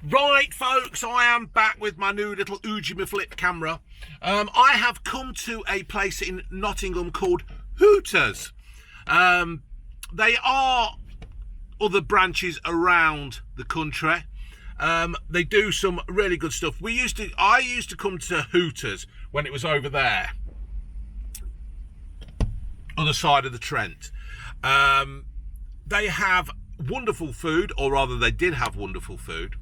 Right, folks, I am back with my new little Ujima flip camera. I have come to a place in Nottingham called Hooters. They are other branches around the country. They do some really good stuff. I used to come to Hooters when it was over there, other side of the Trent. They have wonderful food, or rather they did have wonderful food.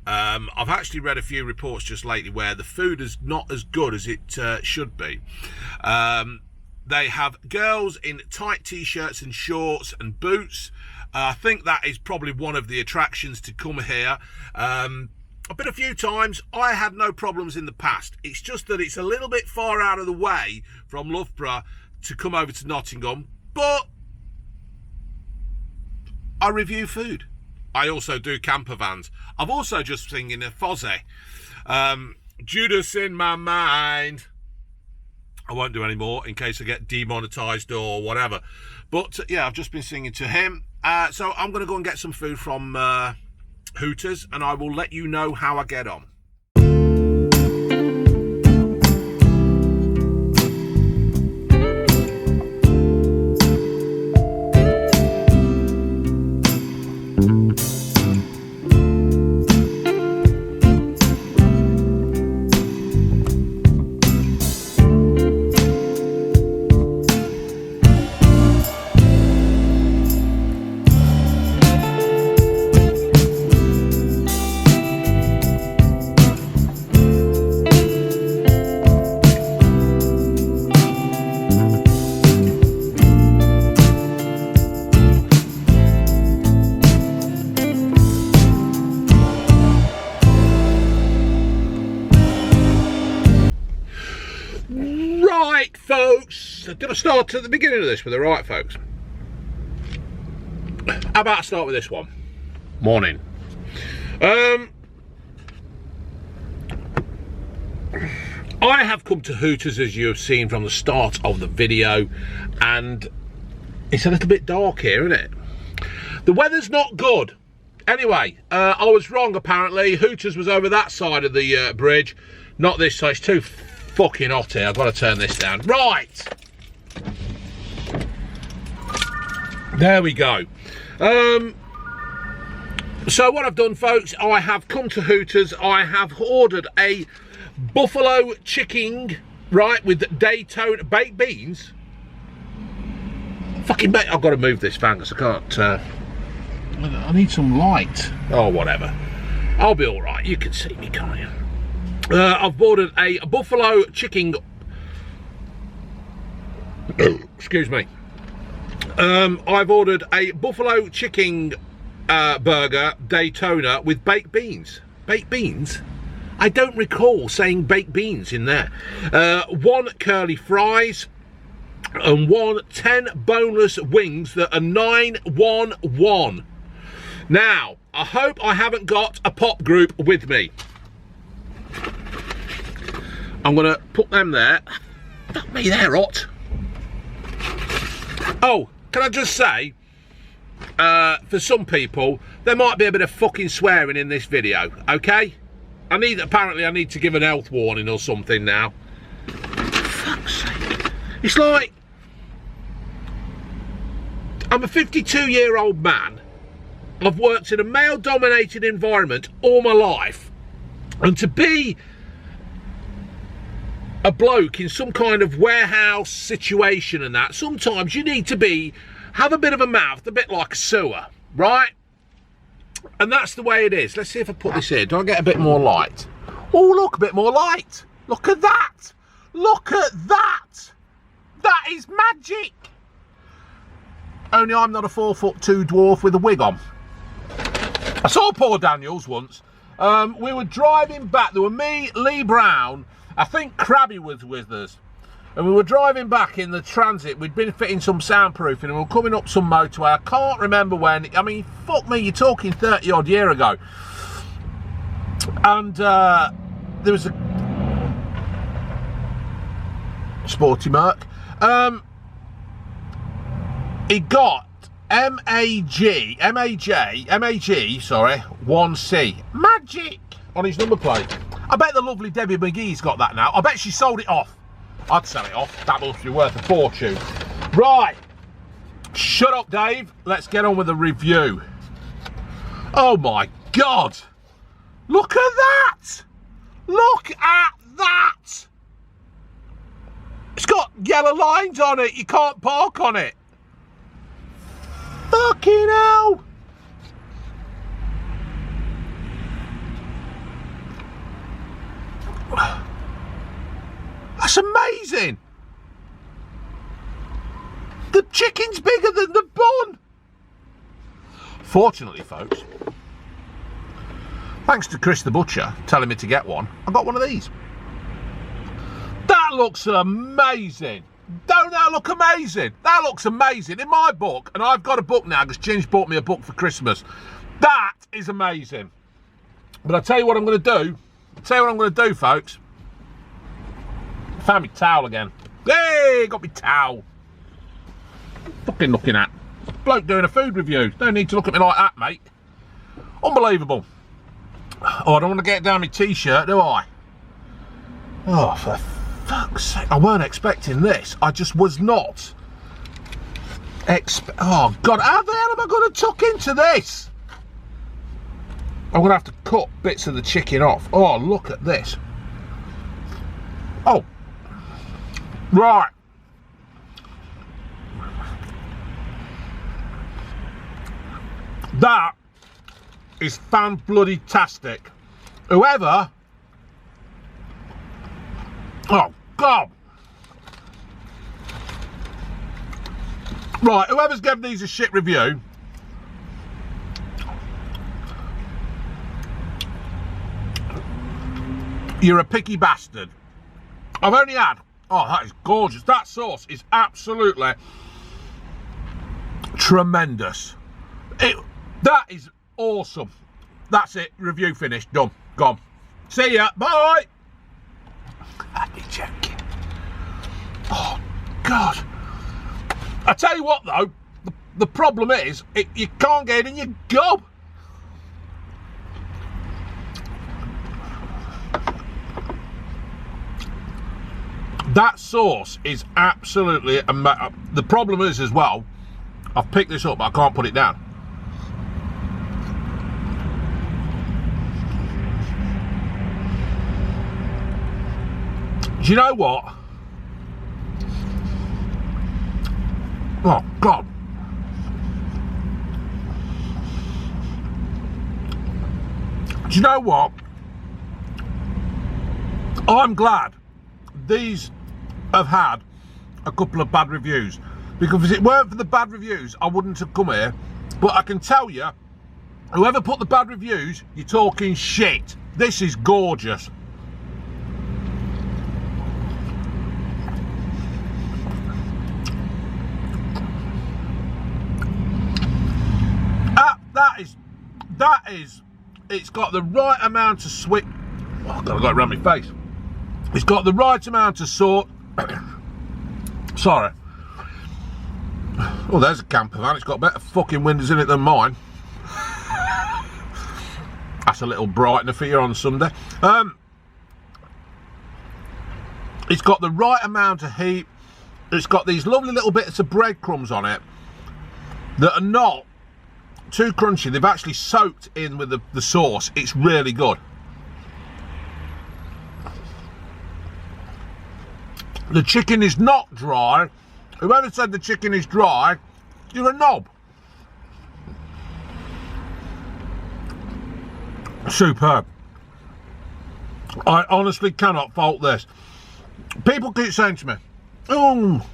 I've actually read a few reports just lately where the food is not as good as it should be. They have girls in tight t-shirts and shorts and boots. I think that is probably one of the attractions to come here. I've been a few times. I had no problems in the past. It's just that it's a little bit far out of the way from Loughborough to come over to Nottingham, but I review food. I also do camper vans. I've also just singing a Fozzy. Judas in my mind. I won't do any more in case I get demonetized or whatever. But yeah, I've just been singing to him. So I'm going to go and get some food from Hooters, and I will let you know how I get on. Right, folks, did I start at the beginning of this with the right, folks? How about I start with this one? Morning. I have come to Hooters, as you have seen from the start of the video, and it's a little bit dark here, isn't it? The weather's not good. Anyway, I was wrong apparently. Hooters was over that side of the bridge, not this side. It's too fucking hot here. I've got to turn this down. Right. There we go. So what I've done, folks, I have come to Hooters. I have ordered a buffalo chicken, right, with Daytona baked beans. Fucking I've got to move this fan because I can't. I need some light. Oh, whatever. I'll be all right. You can see me, can't you? I've ordered a buffalo chicken. Excuse me. I've ordered a buffalo chicken burger Daytona with baked beans. Baked beans? I don't recall saying baked beans in there. 1 curly fries and 10 boneless wings that are 911. Now, I hope I haven't got a pop group with me. I'm going to put them there. Fuck me, they're hot. Oh, can I just say, for some people, there might be a bit of fucking swearing in this video, okay? Apparently I need to give an health warning or something now. For fuck's sake. It's like, I'm a 52-year-old man. I've worked in a male-dominated environment all my life. And to be a bloke in some kind of warehouse situation and that, sometimes you need to have a bit of a mouth, a bit like a sewer, right? And that's the way it is. Let's see if I put this in. Do I get a bit more light? Oh, look, a bit more light. Look at that. Look at that. That is magic. Only I'm not a 4'2" dwarf with a wig on. I saw Paul Daniels once. We were driving back. There were me, Lee Brown, I think Krabby was with us, and we were driving back in the transit. We'd been fitting some soundproofing and we were coming up some motorway. I can't remember when. I mean, fuck me, you're talking 30 odd year ago. And there was a sporty Merc. He got MAG, sorry, 1C. magic on his number plate. I bet the lovely Debbie McGee's got that now. I bet she sold it off. I'd sell it off. That must be worth a fortune. Right. Shut up, Dave. Let's get on with the review. Oh my God. Look at that. Look at that. It's got yellow lines on it. You can't park on it. Fucking hell. That's amazing. The chicken's bigger than the bun. Fortunately, folks, thanks to Chris the Butcher telling me to get one, I got one of these. That looks amazing. Don't that look amazing? That looks amazing. In my book, and I've got a book now because Ginge bought me a book for Christmas. That is amazing. But I'll tell you what I'm going to do. I'll tell you what I'm going to do, folks. Found me towel again. Hey, got me towel. Fucking looking at. Bloke doing a food review. No need to look at me like that, mate. Unbelievable. Oh, I don't want to get down my t-shirt, do I? Oh, for fuck's sake. I weren't expecting this. I just was not. Oh, God. How the hell am I going to tuck into this? I'm going to have to cut bits of the chicken off. Oh, look at this. Oh. Right. That is fan-bloody-tastic. Whoever... Oh, God. Right, whoever's given these a shit review... You're a picky bastard. I've only had... Oh, that is gorgeous. That sauce is absolutely tremendous. That is awesome. That's it. Review finished. Done. Gone. See ya. Bye. I'd be joking. Oh, God. I tell you what, though. The problem is, you can't get it in your gob. That sauce is absolutely amazing. The problem is as well, I've picked this up, but I can't put it down. Do you know what? Oh, God. Do you know what? I'm glad these have had a couple of bad reviews, because if it weren't for the bad reviews I wouldn't have come here. But I can tell you, whoever put the bad reviews, you're talking shit. This is gorgeous. That is it's got the right amount of sweet. Oh, God, I've got it around my face. It's got the right amount of salt. Sorry. Oh, there's a camper van. It's got better fucking windows in it than mine. That's a little brightener for you on Sunday. It's got the right amount of heat. It's got these lovely little bits of breadcrumbs on it that are not too crunchy. They've actually soaked in with the sauce. It's really good. The chicken is not dry. Whoever said the chicken is dry, you're a knob. Superb. I honestly cannot fault this. People keep saying to me, oh,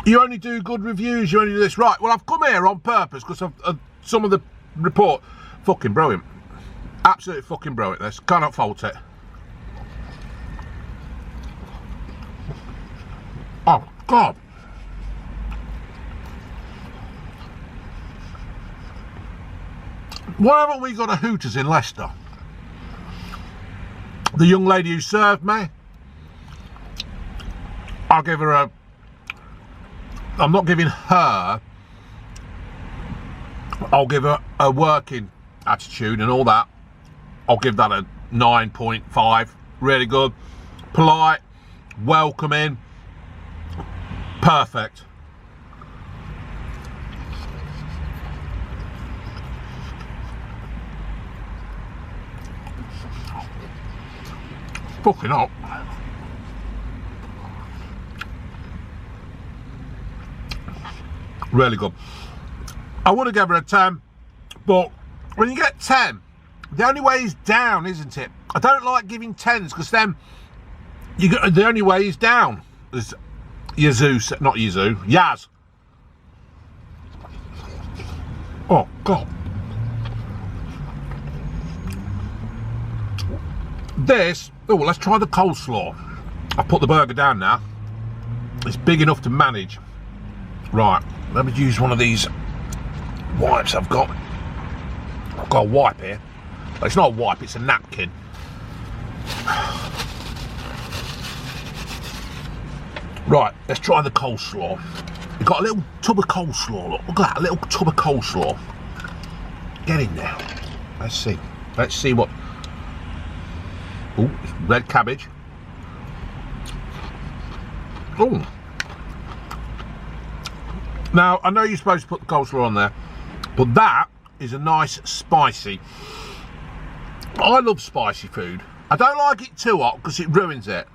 you only do good reviews, you only do this. Right, well, I've come here on purpose because of some of the report. Fucking brilliant. Absolutely fucking brilliant, this. Cannot fault it. Oh, God. Why haven't we got a Hooters in Leicester? The young lady who served me, I'll give her a... I'm not giving her... I'll give her a working attitude and all that. I'll give that a 9.5. Really good, polite, welcoming, perfect. Fucking up. Really good. I would have given her a 10, but when you get 10, the only way is down, isn't it? I don't like giving 10s because then you get the only way is down. As Yazoo, not Yazoo, Yaz. Oh God. This, oh, let's try the coleslaw. I've put the burger down now. It's big enough to manage. Right, let me use one of these wipes I've got. I've got a wipe here. But it's not a wipe, it's a napkin. Right, let's try the coleslaw. We've got a little tub of coleslaw. Look at that, a little tub of coleslaw. Get in there. Let's see. Let's see what... Oh, it's red cabbage. Oh. Now, I know you're supposed to put the coleslaw on there, but that is a nice spicy. I love spicy food. I don't like it too hot because it ruins it.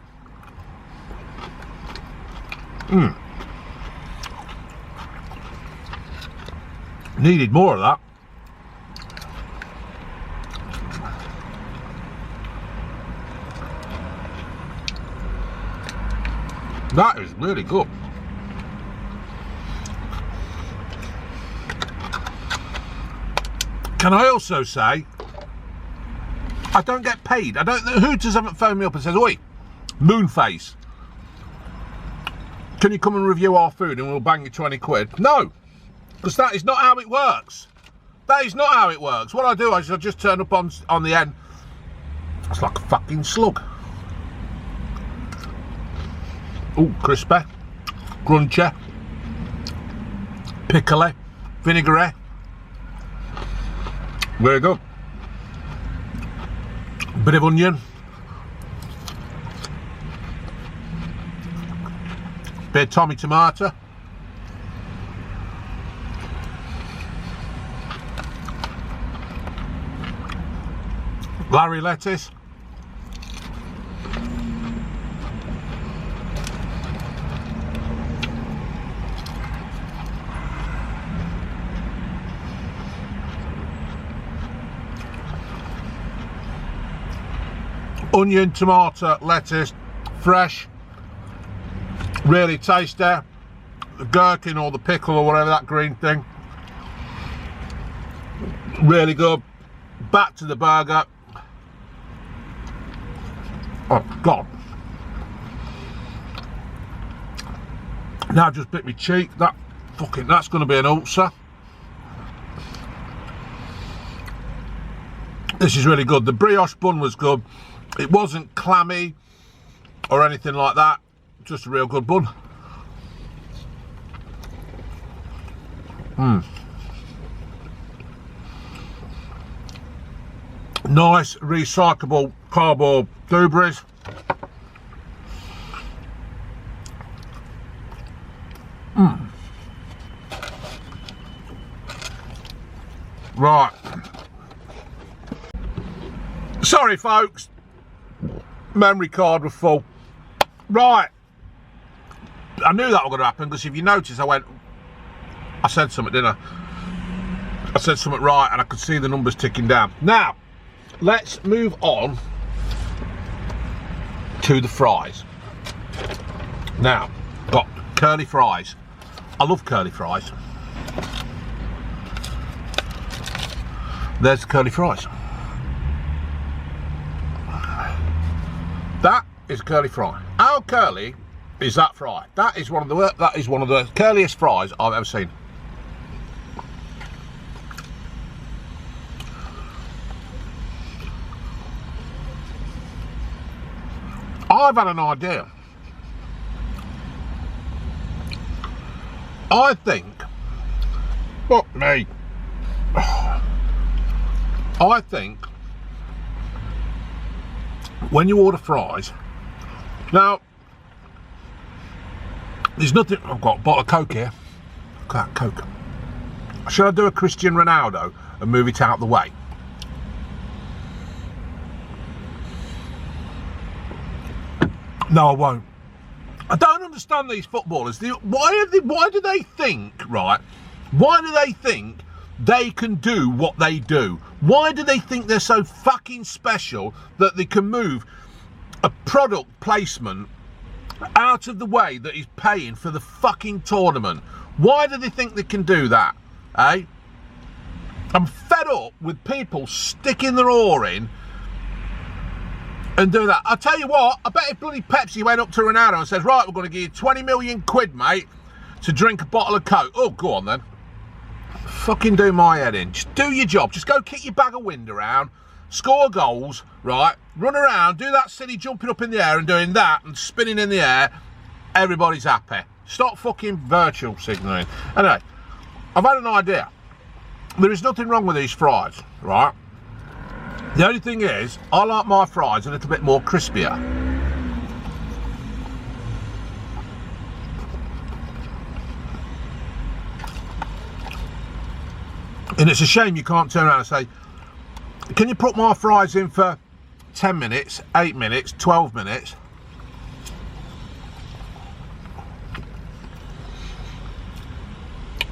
Needed more of that. That is really good. Can I also say, I don't get paid. The Hooters haven't phoned me up and says, oi, Moonface, can you come and review our food and we'll bang you 20 quid? No, because that is not how it works. That is not how it works. What I do is I just turn up on the end. It's like a fucking slug. Oh, crispy, crunchy, pickly, vinegary. Very good. Bit of onion. Bit of Tommy tomato. Larry lettuce. Onion, tomato, lettuce, fresh, really tasty. The gherkin or the pickle or whatever, that green thing, really good. Back to the burger. Oh God. Now I just bit my cheek. That's going to be an ulcer. This is really good. The brioche bun was good. It wasn't clammy or anything like that. Just a real good bun. Nice recyclable cardboard blueberries. Right. Sorry folks. Memory card was full. Right. I knew that was going to happen because if you notice I said something, didn't I? I said something right and I could see the numbers ticking down. Now, let's move on to the fries. Now, got curly fries. I love curly fries. There's the curly fries. That is a curly fry. How curly is that fry? That is one of the curliest fries I've ever seen. I've had an idea. I think, fuck me. I think when you order fries, now, there's nothing, I've got a bottle of Coke here. Look at that Coke. Should I do a Cristiano Ronaldo and move it out of the way? No, I won't. I don't understand these footballers. Why do they think, right? Why do they think they can do what they do? Why do they think they're so fucking special that they can move a product placement out of the way that is paying for the fucking tournament? Why do they think they can do that, eh? I'm fed up with people sticking their oar in and do that. I'll tell you what, I bet if bloody Pepsi went up to Ronaldo and says, right, we're going to give you 20 million quid, mate, to drink a bottle of Coke. Oh, go on then. Fucking do my head in. Just do your job. Just go kick your bag of wind around, score goals, right? Run around, do that silly jumping up in the air and doing that and spinning in the air. Everybody's happy. Stop fucking virtual signalling. Anyway, I've had an idea. There is nothing wrong with these fries, right? The only thing is, I like my fries a little bit more crispier. And it's a shame you can't turn around and say, can you put my fries in for 10 minutes, 8 minutes, 12 minutes?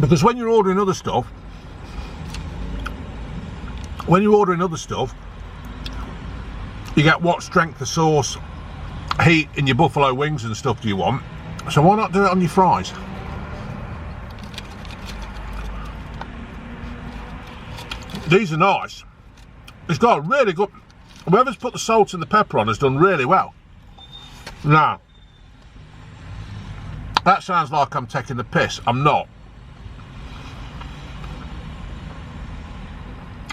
Because when you're ordering other stuff, you get what strength of sauce, heat in your buffalo wings and stuff do you want. So why not do it on your fries? These are nice. It's got a really good, whoever's put the salt and the pepper on has done really well. Now, that sounds like I'm taking the piss. I'm not.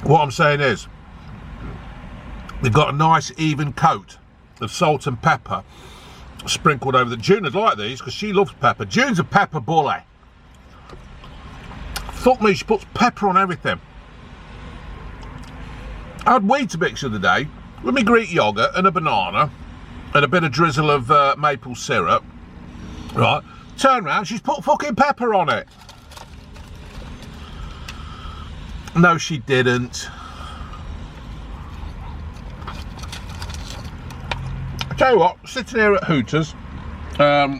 What I'm saying is, they've got a nice even coat of salt and pepper sprinkled over the. June would like these because she loves pepper. June's a pepper bully. Fuck me, she puts pepper on everything. I had Weetabix the other day with my Greek yogurt and a banana and a bit of drizzle of maple syrup. Right, turn around, she's put fucking pepper on it. No, she didn't. I tell you what, sitting here at Hooters,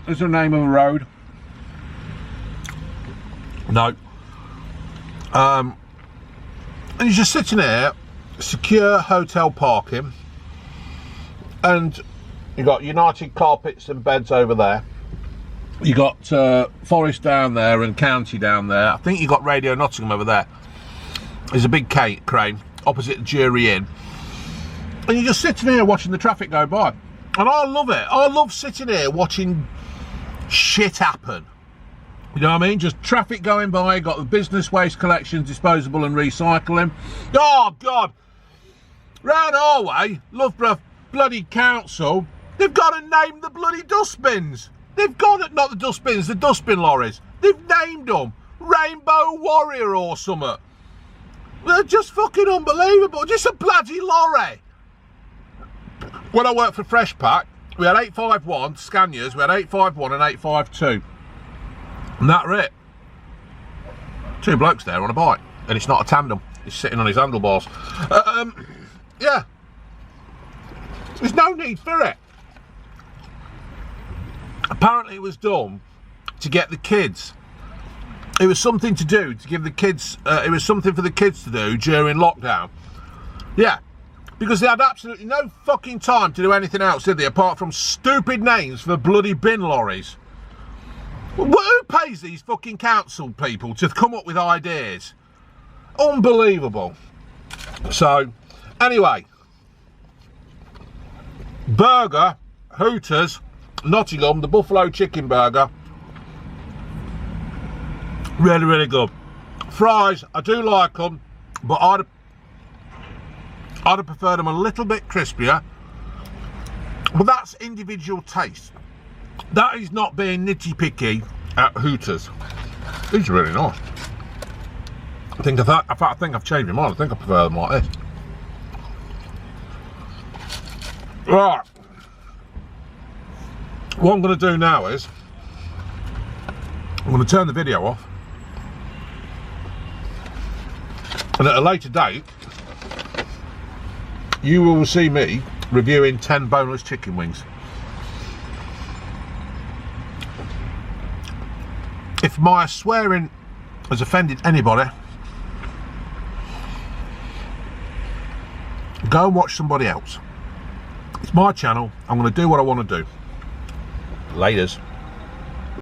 is the name of a road? No. And you're just sitting here, secure hotel parking, and you got United Carpets and Beds over there. You got Forest down there and County down there. I think you got Radio Nottingham over there. There's a big crane opposite the Jury Inn, and you're just sitting here watching the traffic go by, and I love it. I love sitting here watching shit happen. You know what I mean? Just traffic going by. Got the business waste collections, disposable and recycling. Oh God! Round our way, Loughborough bloody council, they've got to name the bloody dustbins. They've got it, not the dustbins, the dustbin lorries. They've named them Rainbow Warrior or something. They're just fucking unbelievable. Just a bloody lorry. When I worked for Freshpack, we had 851 Scanias, we had 851 and 852. And that were it. Two blokes there on a bike. And it's not a tandem. He's sitting on his handlebars. Yeah. There's no need for it. Apparently it was done to get the kids. It was something to do to give the kids, it was something for the kids to do during lockdown. Yeah, because they had absolutely no fucking time to do anything else, did they, apart from stupid names for bloody bin lorries. Who pays these fucking council people to come up with ideas? Unbelievable. So, anyway, burger, Hooters, Nottingham, the buffalo chicken burger. Really, really good. Fries, I do like them, but I'd have preferred them a little bit crispier. But that's individual taste. That is not being nitty-picky at Hooters. These are really nice. I think I've changed my mind. I think I prefer them like this. Right. What I'm going to do now is I'm going to turn the video off, and at a later date you will see me reviewing 10 boneless chicken wings. If my swearing has offended anybody, go and watch somebody else. It's my channel. I'm going to do what I want to do. Laters.